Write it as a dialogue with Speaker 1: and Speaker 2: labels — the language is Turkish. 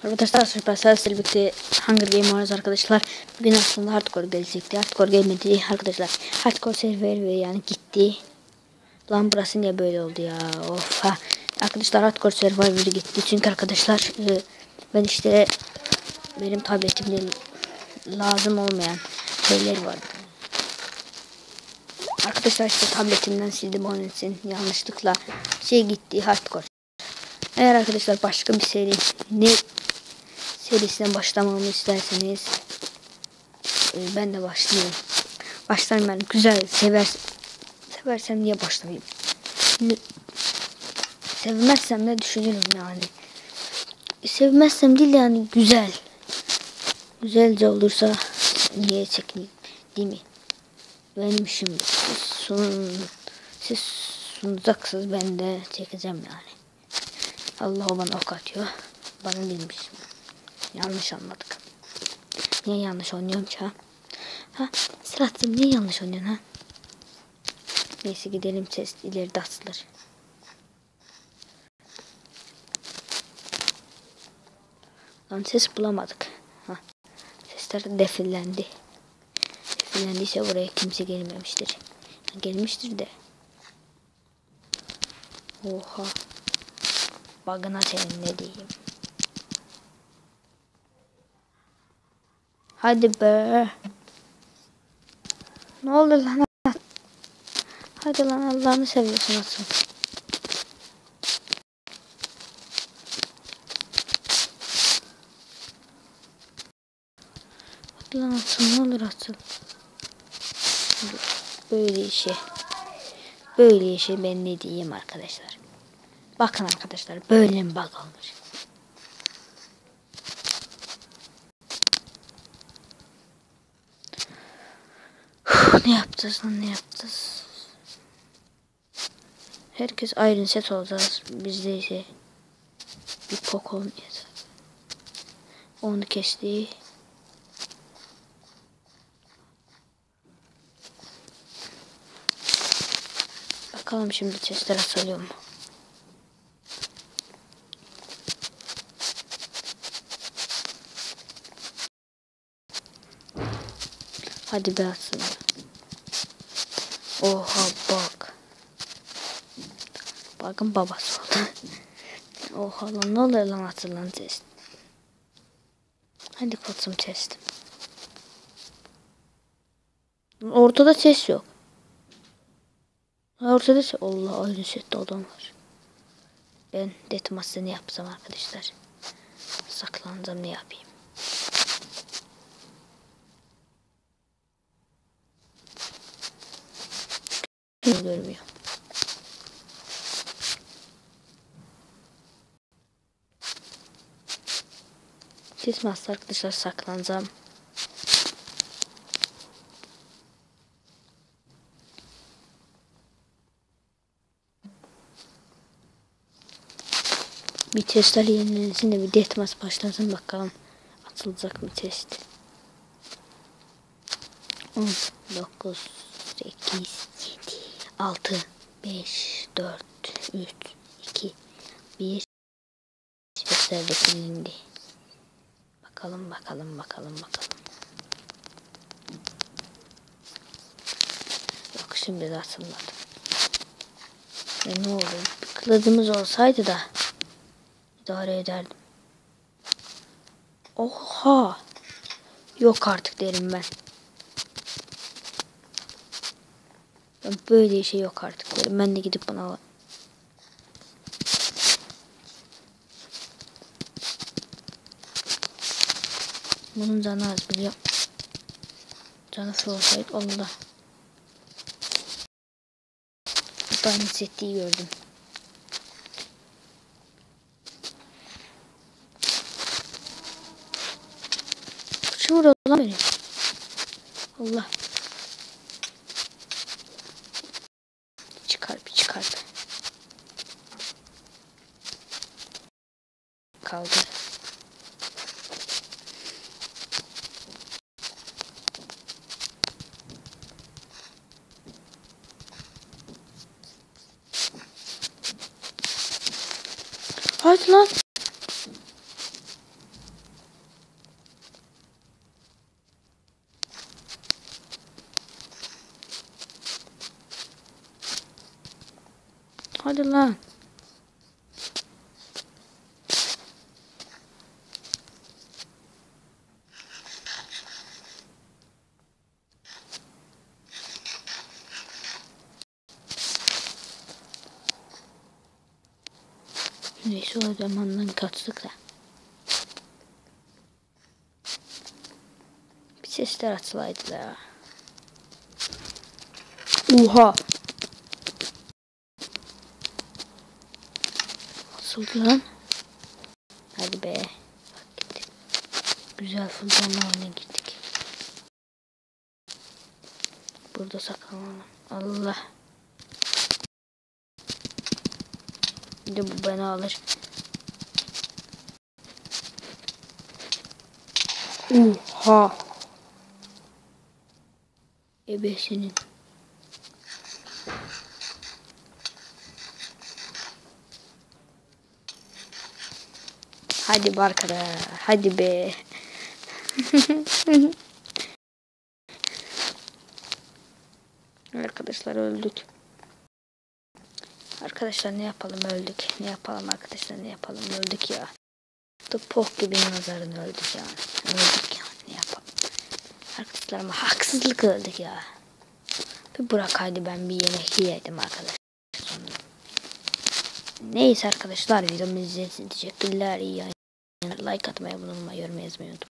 Speaker 1: Arkadaşlar Supercell birlikte Hunger Game oynuyoruz arkadaşlar. Bugün aslında hardcore gelecekti. Hardcore gelmedi arkadaşlar. Hardcore server ve yani gitti. Lan burası niye böyle oldu ya? Of ha. Arkadaşlar hardcore server gitti. Çünkü arkadaşlar ben işte benim tabletimde lazım olmayan şeyler vardı. Arkadaşlar işte tabletimden sildim onun için yanlışlıkla şey gitti hardcore. Eğer arkadaşlar başka bir seri serisine başlamamı isterseniz ben de başlayayım. Başlarım ben güzel seversem niye başlamayayım? Sevmezsem de düşünürüm yani. Sevmezsem değil yani güzelce olursa niye çekeyim değil mi? Benim işim siz sunacaksınız, ben de çekeceğim yani. Allah bana ok atıyor. Bana bilmişim. Yanlış anladık. Niye yanlış oynuyorum ki ha? Ha Sırat'cığım niye yanlış oynuyorsun ha? Neyse gidelim, ses ileride asılır. Lan ses bulamadık. Ha. Sesler defillendi. Defillendiyse buraya kimse gelmemiştir. Gelmiştir de. Oha. Bug'ına senin ne diyeyim. Hadi be. Ne oldu lan? Hadi lan, Allah'ını seviyorsun asıl. Hadi lan asıl, ne olur asıl. Böyle işe ben ne diyeyim arkadaşlar. Bakın arkadaşlar, böyle mi bug olmuş? Ne yapacağız lan, ne yapacağız? Herkes ayrı set olacağız. Bizde ise bir pok olmayacak. Onu kesti. Bakalım şimdi chestler asılıyor mu? Hadi be aslında. Oha bak. Bakın babası oldu. Oha lan, ne oluyor lan, atılan chest. Hadi koçum chest. Ortada ses yok. Ortada ses. Allah, aynı sette adam var. Ben deathmatch'ı ne yapsam arkadaşlar? Saklanacağım, ne yapayım? Görmüyor. Deathmatch arkadaşlar, saklanacağım. Bir testler yenilensin de bir deathmatch başlasın bakalım. Atılacak bir test. 10, 9, 8, 7, 6, 5, 4, 3, 2, 1. Testler de silindi. Bakalım. Yok, şimdi de atılmadı. Ne oldu? Kılıcımız olsaydı da idare ederdim. Oha! Yok artık derim ben. Böyle şey yok artık derim. Ben de gidip bana alayım. Bunun canı az, biliyorum. Canı su olsaydı Allah. Ben hissettiği gördüm. Şu vuruyor lan beni. Allah. Çıkar. Kaldı. Hadi lan. Hadi lan. Neyse o zamandan kaçtık da. Bir sesler atılaydı da. Oha. Nasıldı lan? Hadi be. Bak gitti. Güzel fırlanma oyuna girdik. Burada saklanalım. Allah. Bir de bu beni alır. Oha. Ebesinin. Hadi be arkadaş. Hadi be. Arkadaşlar öldük. Arkadaşlar ne yapalım öldük. Ne yapalım arkadaşlar ne yapalım öldük ya. Pok gibi nazarını öldük yani. Öldük ya ne yapalım. Arkadaşlar ama haksızlık öldük ya. Bir bırak hadi ben bir yemek yedim arkadaşlar. Neyse arkadaşlar videomu izlediğiniz için teşekkürler. İyi yayınlar. Like atmayı, abone olmayı, yorum yazmayı unutmayın.